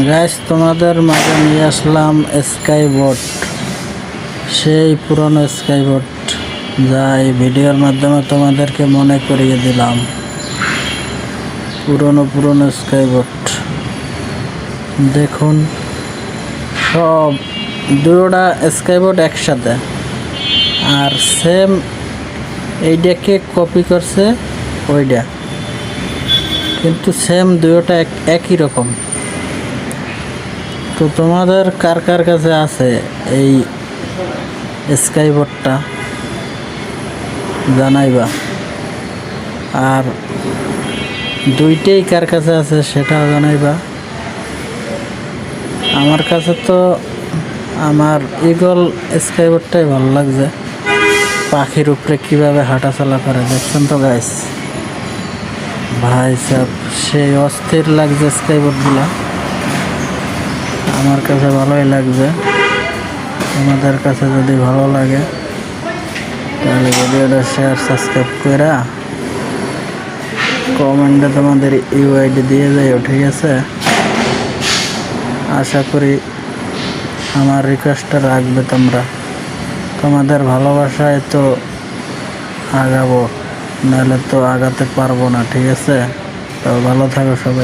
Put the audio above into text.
Guys, তোমাদের মাঝে নিয়ে আসলাম স্কাইবোট, সেই পুরনো স্কাইবোট যা এই ভিডিওর মাধ্যমে তোমাদেরকে মনে করিয়ে দিলাম। পুরনো স্কাইবোট দেখুন, সব দুটোটা স্কাইবোট একসাথে, আর সেম এইটাকে কপি করছে ওইটা, কিন্তু সেম দুটোটা একই রকম। তো তোমাদের কার কার কাছে আছে এই স্কাইবোটটা জানাইবা, আর দুইটাই কার কাছে আছে সেটাও জানাইবা। আমার কাছে তো আমার ইগল স্কাইবোটটাই ভালো লাগছে, পাখির উপরে কীভাবে হাঁটাচলা করে দেখছেন তো গাইস। ভাই সাহেব, সেই অস্থির লাগছে স্কাইবোটগুলা, আমার কাছে ভালোই লাগছে। তোমাদের কাছে যদি ভালো লাগে তাহলে ভিডিওটা শেয়ার সাবস্ক্রাইব করে কমেন্টে তোমাদের ইউআইডি দিয়ে যাইও, ঠিক আছে? আশা করি আমার রিকোয়েস্টটা রাখবে তোমরা। তোমাদের ভালোবাসায় তো আগাবো, নাহলে তো আগাতে পারবো না, ঠিক আছে? তো ভালো থাকো সবাই।